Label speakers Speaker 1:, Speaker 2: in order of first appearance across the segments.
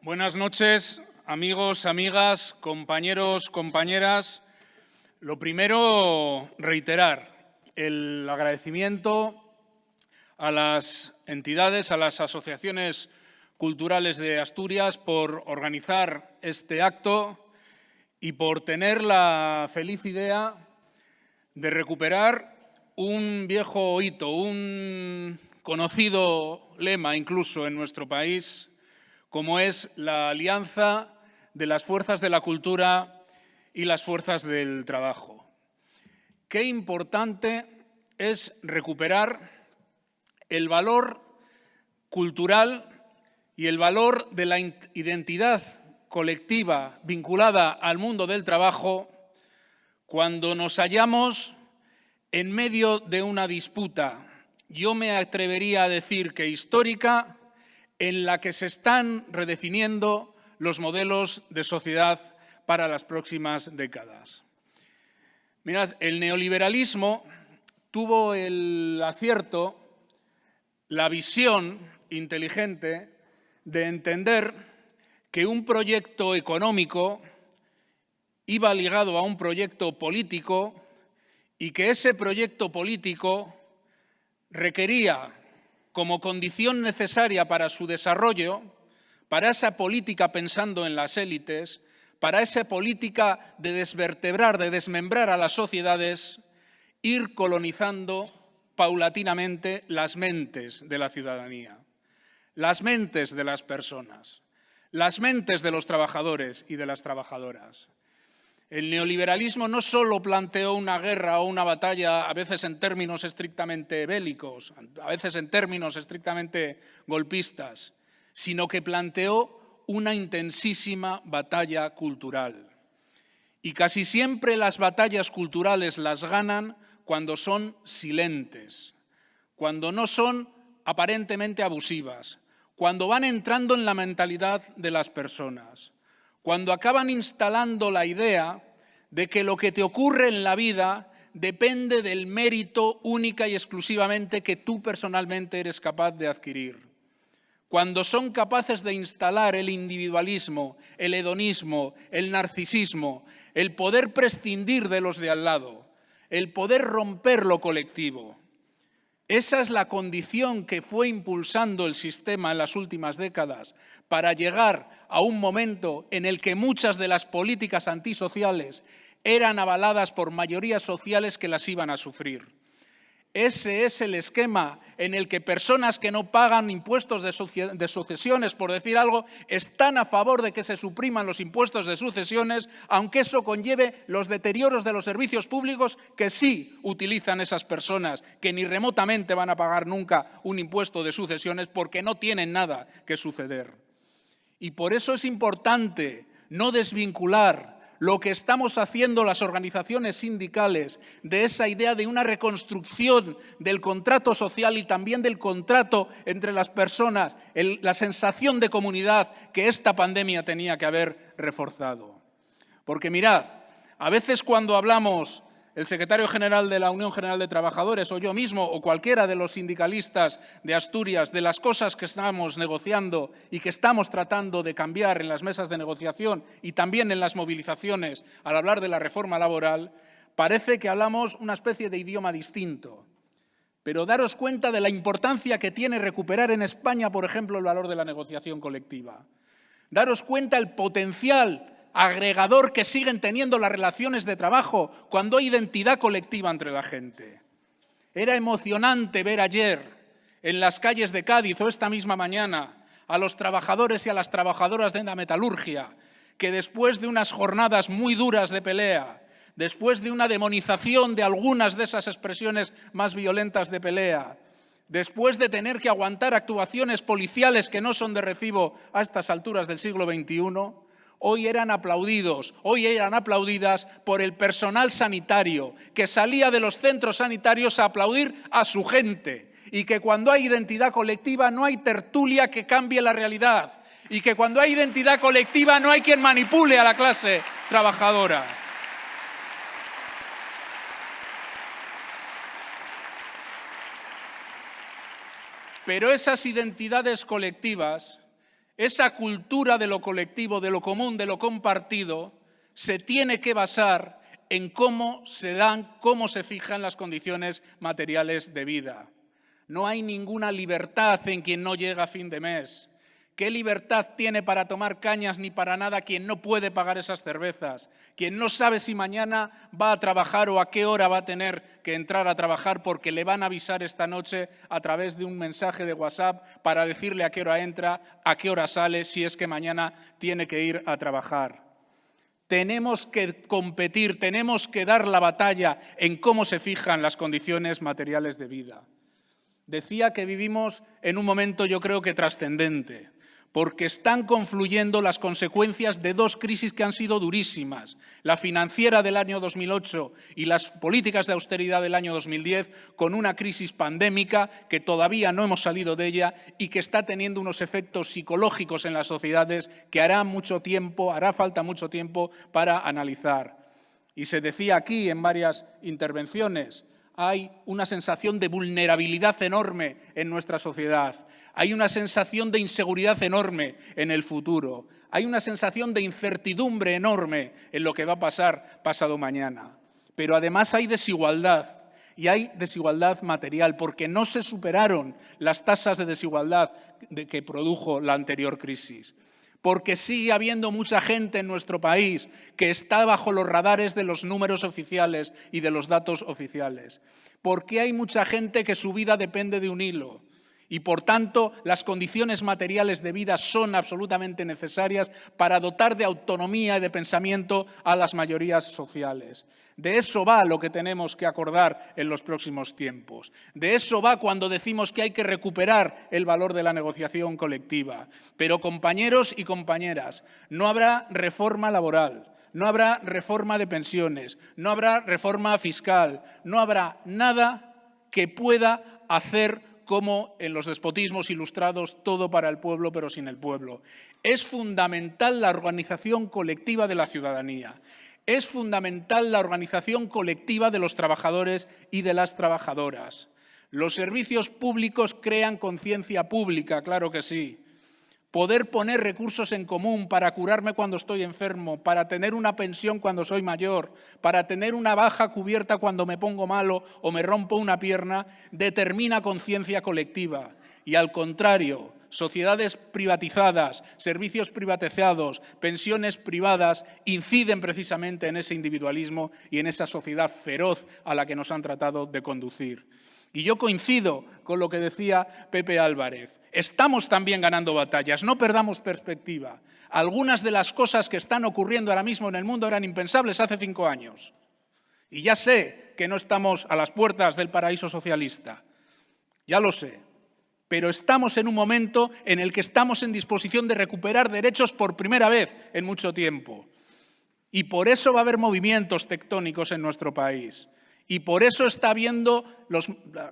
Speaker 1: Buenas noches, amigos, amigas, compañeros, compañeras. Lo primero, reiterar el agradecimiento a las entidades, a las asociaciones culturales de Asturias por organizar este acto y por tener la feliz idea de recuperar un viejo hito, un conocido lema incluso en nuestro país, como es la alianza de las fuerzas de la cultura y las fuerzas del trabajo. Qué importante es recuperar el valor cultural y el valor de la identidad colectiva vinculada al mundo del trabajo cuando nos hallamos en medio de una disputa, yo me atrevería a decir que histórica, en la que se están redefiniendo los modelos de sociedad para las próximas décadas. Mirad, el neoliberalismo tuvo el acierto, la visión inteligente de entender que un proyecto económico iba ligado a un proyecto político y que ese proyecto político requería, como condición necesaria para su desarrollo, para esa política pensando en las élites, para esa política de desvertebrar, de desmembrar a las sociedades, ir colonizando paulatinamente las mentes de la ciudadanía, las mentes de las personas, las mentes de los trabajadores y de las trabajadoras. El neoliberalismo no solo planteó una guerra o una batalla, a veces en términos estrictamente bélicos, a veces en términos estrictamente golpistas, sino que planteó una intensísima batalla cultural. Y casi siempre las batallas culturales las ganan cuando son silentes, cuando no son aparentemente abusivas, cuando van entrando en la mentalidad de las personas, cuando acaban instalando la idea de que lo que te ocurre en la vida depende del mérito única y exclusivamente que tú personalmente eres capaz de adquirir. Cuando son capaces de instalar el individualismo, el hedonismo, el narcisismo, el poder prescindir de los de al lado, el poder romper lo colectivo. Esa es la condición que fue impulsando el sistema en las últimas décadas para llegar a un momento en el que muchas de las políticas antisociales eran avaladas por mayorías sociales que las iban a sufrir. Ese es el esquema en el que personas que no pagan impuestos de sucesiones, por decir algo, están a favor de que se supriman los impuestos de sucesiones, aunque eso conlleve los deterioros de los servicios públicos que sí utilizan esas personas, que ni remotamente van a pagar nunca un impuesto de sucesiones porque no tienen nada que suceder. Y por eso es importante no desvincular lo que estamos haciendo las organizaciones sindicales de esa idea de una reconstrucción del contrato social y también del contrato entre las personas, la sensación de comunidad que esta pandemia tenía que haber reforzado. Porque mirad, a veces cuando hablamos, el secretario general de la Unión General de Trabajadores o yo mismo o cualquiera de los sindicalistas de Asturias de las cosas que estamos negociando y que estamos tratando de cambiar en las mesas de negociación y también en las movilizaciones al hablar de la reforma laboral, parece que hablamos una especie de idioma distinto. Pero daros cuenta de la importancia que tiene recuperar en España, por ejemplo, el valor de la negociación colectiva. Daros cuenta el potencial agregador que siguen teniendo las relaciones de trabajo cuando hay identidad colectiva entre la gente. Era emocionante ver ayer en las calles de Cádiz o esta misma mañana a los trabajadores y a las trabajadoras de la metalurgia que después de unas jornadas muy duras de pelea, después de una demonización de algunas de esas expresiones más violentas de pelea, después de tener que aguantar actuaciones policiales que no son de recibo a estas alturas del siglo XXI, hoy eran aplaudidos, hoy eran aplaudidas por el personal sanitario que salía de los centros sanitarios a aplaudir a su gente y que cuando hay identidad colectiva no hay tertulia que cambie la realidad y que cuando hay identidad colectiva no hay quien manipule a la clase trabajadora. Pero esas identidades colectivas esa cultura de lo colectivo, de lo común, de lo compartido, se tiene que basar en cómo se fijan las condiciones materiales de vida. No hay ninguna libertad en quien no llega a fin de mes. ¿Qué libertad tiene para tomar cañas ni para nada quien no puede pagar esas cervezas? Quien no sabe si mañana va a trabajar o a qué hora va a tener que entrar a trabajar porque le van a avisar esta noche a través de un mensaje de WhatsApp para decirle a qué hora entra, a qué hora sale, si es que mañana tiene que ir a trabajar. Tenemos que competir, tenemos que dar la batalla en cómo se fijan las condiciones materiales de vida. Decía que vivimos en un momento, yo creo que trascendente, porque están confluyendo las consecuencias de dos crisis que han sido durísimas, la financiera del año 2008 y las políticas de austeridad del año 2010, con una crisis pandémica que todavía no hemos salido de ella y que está teniendo unos efectos psicológicos en las sociedades que hará falta mucho tiempo para analizar. Y se decía aquí en varias intervenciones, hay una sensación de vulnerabilidad enorme en nuestra sociedad, hay una sensación de inseguridad enorme en el futuro, hay una sensación de incertidumbre enorme en lo que va a pasar pasado mañana. Pero además hay desigualdad, y hay desigualdad material, porque no se superaron las tasas de desigualdad que produjo la anterior crisis. Porque sigue habiendo mucha gente en nuestro país que está bajo los radares de los números oficiales y de los datos oficiales. Porque hay mucha gente que su vida depende de un hilo y, por tanto, las condiciones materiales de vida son absolutamente necesarias para dotar de autonomía y de pensamiento a las mayorías sociales. De eso va lo que tenemos que acordar en los próximos tiempos. De eso va cuando decimos que hay que recuperar el valor de la negociación colectiva. Pero, compañeros y compañeras, no habrá reforma laboral, no habrá reforma de pensiones, no habrá reforma fiscal, no habrá nada que pueda hacer como en los despotismos ilustrados, todo para el pueblo pero sin el pueblo. Es fundamental la organización colectiva de la ciudadanía. Es fundamental la organización colectiva de los trabajadores y de las trabajadoras. Los servicios públicos crean conciencia pública, claro que sí. Poder poner recursos en común para curarme cuando estoy enfermo, para tener una pensión cuando soy mayor, para tener una baja cubierta cuando me pongo malo o me rompo una pierna, determina conciencia colectiva. Y al contrario, sociedades privatizadas, servicios privatizados, pensiones privadas, inciden precisamente en ese individualismo y en esa sociedad feroz a la que nos han tratado de conducir. Y yo coincido con lo que decía Pepe Álvarez. Estamos también ganando batallas, no perdamos perspectiva. Algunas de las cosas que están ocurriendo ahora mismo en el mundo eran impensables hace 5 años. Y ya sé que no estamos a las puertas del paraíso socialista, ya lo sé. Pero estamos en un momento en el que estamos en disposición de recuperar derechos por primera vez en mucho tiempo. Y por eso va a haber movimientos tectónicos en nuestro país. Y por eso está habiendo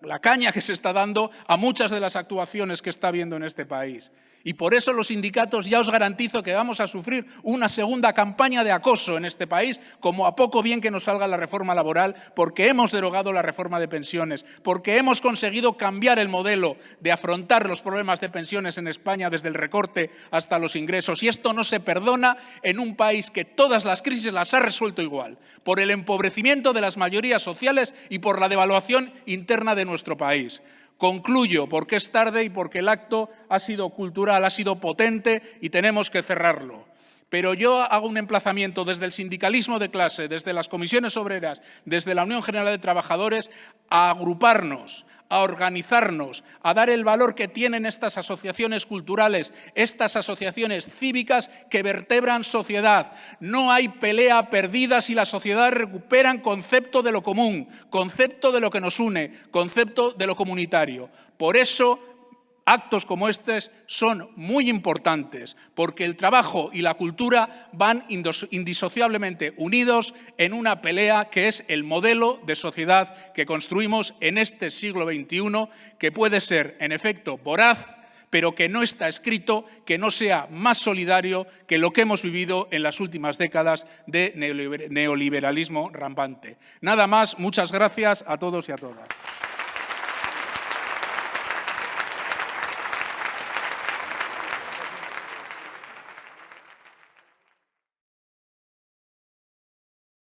Speaker 1: la caña que se está dando a muchas de las actuaciones que está habiendo en este país. Y por eso los sindicatos ya os garantizo que vamos a sufrir una segunda campaña de acoso en este país, como a poco bien que nos salga la reforma laboral, porque hemos derogado la reforma de pensiones, porque hemos conseguido cambiar el modelo de afrontar los problemas de pensiones en España desde el recorte hasta los ingresos. Y esto no se perdona en un país que todas las crisis las ha resuelto igual, por el empobrecimiento de las mayorías sociales y por la devaluación interna de nuestro país. Concluyo, porque es tarde y porque el acto ha sido cultural, ha sido potente y tenemos que cerrarlo. Pero yo hago un emplazamiento desde el sindicalismo de clase, desde las comisiones obreras, desde la Unión General de Trabajadores, a agruparnos, a organizarnos, a dar el valor que tienen estas asociaciones culturales, estas asociaciones cívicas que vertebran sociedad. No hay pelea perdida si las sociedades recuperan concepto de lo común, concepto de lo que nos une, concepto de lo comunitario. Por eso, actos como estos son muy importantes, porque el trabajo y la cultura van indisociablemente unidos en una pelea que es el modelo de sociedad que construimos en este siglo XXI, que puede ser, en efecto, voraz, pero que no está escrito que no sea más solidario que lo que hemos vivido en las últimas décadas de neoliberalismo rampante. Nada más, muchas gracias a todos y a todas.